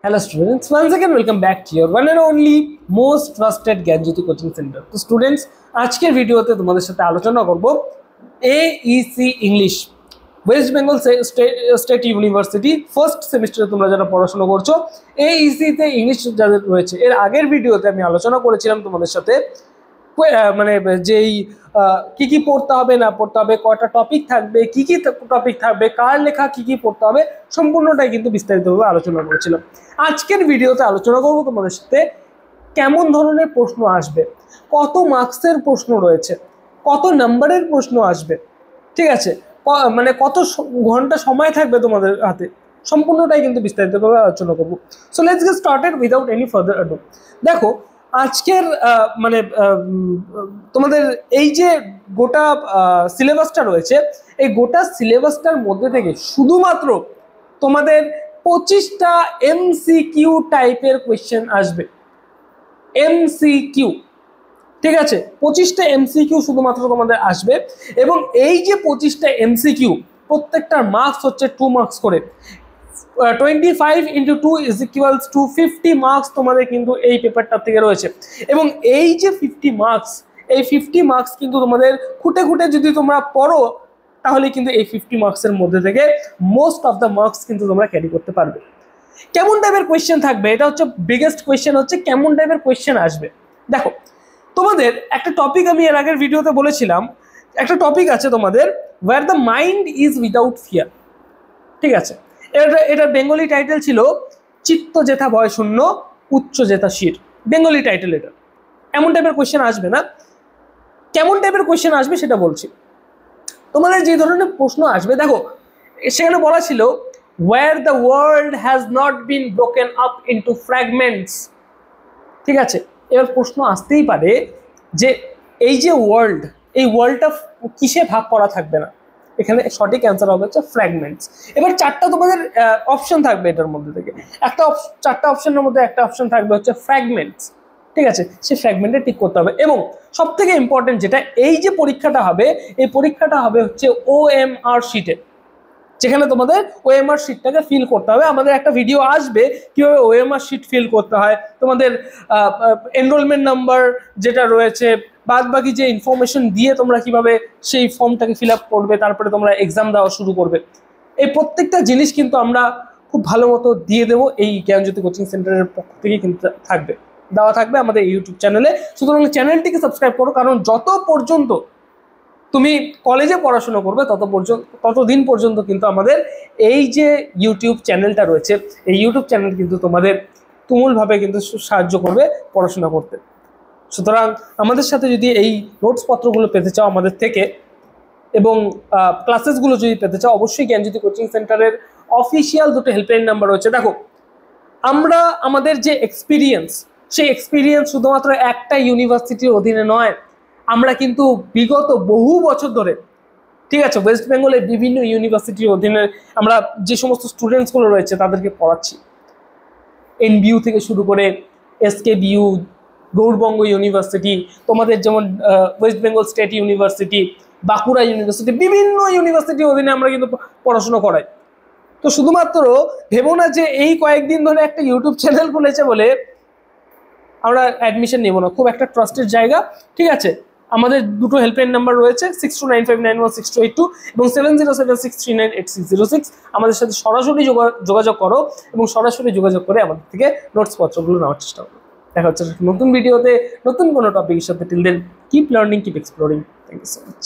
Hello students, once again welcome back to your one and only most trusted Gyanjyoti coaching center. So students, আজকের ভিডিওতে তোমাদের সাথে আলোচনা করব AEC English West Bengal state university first সেমিস্টারে তোমরা যারা পড়াশোনা করছো AEC তে ইংলিশ যাদের রয়েছে। এর আগের ভিডিওতে আমি আলোচনা করেছিলাম তোমাদের সাথে মানে যেই কি কি পড়তে হবে না পড়তে হবে, কয়টা টপিক থাকবে, কি কি টপিক থাকবে, কার লেখা কি কি পড়তে হবে, সম্পূর্ণটাই কিন্তু বিস্তারিতভাবে আলোচনা করেছিলাম। আজকের ভিডিওতে আলোচনা করব তোমাদের সাথে কেমন ধরনের প্রশ্ন আসবে, কত মার্কসের প্রশ্ন রয়েছে, কত নাম্বারের প্রশ্ন আসবে, ঠিক আছে, মানে কত ঘন্টা সময় থাকবে তোমাদের হাতে, সম্পূর্ণটাই কিন্তু বিস্তারিতভাবে আলোচনা করব। So let's get started without any further ado. দেখো আজকের মানে তোমাদের এই যে গোটা সিলেবাসটা রয়েছে, এই গোটা সিলেবাসটার মধ্যে থেকে শুধুমাত্র তোমাদের 25টা MCQ টাইপের কোয়েশ্চেন আসবে। MCQ, ঠিক আছে, 25টা MCQ শুধুমাত্র তোমাদের আসবে। এবং এই যে 25টা MCQ প্রত্যেকটার মার্কস হচ্ছে 2 মার্কস করে। 25 × 2 = 50 মার্কস তোমাদের কিন্তু এই পেপারটা থেকে রয়েছে। এবং এই যে 50 মার্কস, এই 50 মার্কস কিন্তু তোমাদের খুঁটে খুঁটে যদি তোমরা পড়ো তাহলে কিন্তু এই 50 মার্কসের মধ্যে থেকে মোস্ট অফ দ্য মার্কস কিন্তু তোমরা ক্যারি করতে পারবে। কেমন টাইপের কোয়েশ্চেন থাকবে, এটা হচ্ছে বিগেস্ট কোয়েশ্চেন, হচ্ছে কেমন টাইপের কোয়েশ্চেন আসবে। দেখো তোমাদের একটা টপিক আমি এর আগের ভিডিওতে বলেছিলাম, একটা টপিক আছে তোমাদের where the mind is without fear, ঠিক আছে। এটা বেঙ্গলি টাইটেল ছিল চিত্ত জেথা ভয় শূন্য উচ্চ জেথা শির, বেঙ্গলি টাইটেল এটা। এমন টাইপের কোয়েশ্চেন আসবে না, কেমন টাইপের কোয়েশ্চেন আসবে সেটা বলছি। তোমাদের যে ধরনের প্রশ্ন আসবে, দেখো সেখানে বলা ছিল where the world has not been broken up into fragments, ঠিক আছে। এবার প্রশ্ন আসতেই পারে যে এই যে ওয়ার্ল্ড, এই ওয়ার্ল্ডটা কিসে ভাগ করা থাকবে না, এখানে সঠিক অ্যান্সার হবে হচ্ছে ফ্র্যাগমেন্টস। এবার চারটা তোমাদের অপশন থাকবে এটার মধ্যে থেকে, চারটা অপশনের মধ্যে একটা অপশন থাকবে হচ্ছে ফ্র্যাগমেন্টস, ঠিক আছে। সেই ফ্র্যাগমেন্টে টিক করতে হবে। এবং সব থেকে ইম্পর্টেন্ট যেটা, এই যে পরীক্ষাটা হবে, এই পরীক্ষাটা হবে হচ্ছে OMR শিটে, যেখানে তোমাদের OMR শিটটাকে ফিল করতে হবে। আমাদের একটা ভিডিও আসবে কিভাবে OMR শিট ফিল করতে হয়, তোমাদের এনরোলমেন্ট নাম্বার যেটা রয়েছে, বাদ বাকি যে ইনফরমেশন দিয়ে তোমরা কিভাবে সেই ফর্মটাকে ফিল আপ করবে, তারপরে তোমরা এক্সাম দেওয়া শুরু করবে। এই প্রত্যেকটা জিনিস কিন্তু আমরা খুব ভালো মতো দিয়ে দেবো, এই জ্ঞানজ্যোতি কোচিং সেন্টারের পক্ষ থেকে কিন্তু দেওয়া থাকবে আমাদের ইউটিউব চ্যানেলে। সুতরাং চ্যানেলটিকে সাবস্ক্রাইব করো, কারণ যত পর্যন্ত তুমি কলেজে পড়াশোনা করবে ততদিন পর্যন্ত কিন্তু আমাদের এই যে ইউটিউব চ্যানেলটা রয়েছে, এই ইউটিউব চ্যানেল কিন্তু তোমাদের তুমুলভাবে কিন্তু সাহায্য করবে পড়াশোনা করতে। সুতরাং আমাদের সাথে যদি এই নোটসপত্রগুলো পেতে চাও আমাদের থেকে, এবং ক্লাসেসগুলো যদি পেতে চাও, অবশ্যই জ্ঞানজ্যোতি কোচিং সেন্টারের অফিসিয়াল দুটো হেল্পলাইন নাম্বার রয়েছে। দেখো আমরা আমাদের যে এক্সপিরিয়েন্স, সেই এক্সপিরিয়েন্স শুধুমাত্র একটা ইউনিভার্সিটির অধীনে নয়, আমরা কিন্তু বিগত বহু বছর ধরে, ঠিক আছে, ওয়েস্ট বেঙ্গলের বিভিন্ন ইউনিভার্সিটির অধীনে আমরা যে সমস্ত স্টুডেন্টসগুলো রয়েছে তাদেরকে পড়াচ্ছি। NBU থেকে শুরু করে SKBU, গৌড়বঙ্গ ইউনিভার্সিটি, তোমাদের যেমন West Bengal state university, Bankura university, বিভিন্ন ইউনিভার্সিটির অধীনে আমরা কিন্তু পড়াশোনা করাই। তো শুধুমাত্র ভেবো না যে এই কয়েকদিন ধরে একটা ইউটিউব চ্যানেল খুলেছে বলে আমরা অ্যাডমিশন নেব না। খুব একটা ট্রাস্টেড জায়গা, ঠিক আছে। আমাদের দুটো হেল্পলাইন নাম্বার রয়েছে 6295916282 এবং 7076398606। আমাদের সাথে সরাসরি যোগাযোগ করো এবং সরাসরি যোগাযোগ করে আমাদের থেকে নোটসপত্রগুলো নেওয়ার চেষ্টা করো। দেখা হচ্ছে নতুন ভিডিওতে নতুন কোনো টপিকের সাথে। Till then keep learning, keep exploring. Thank you so much.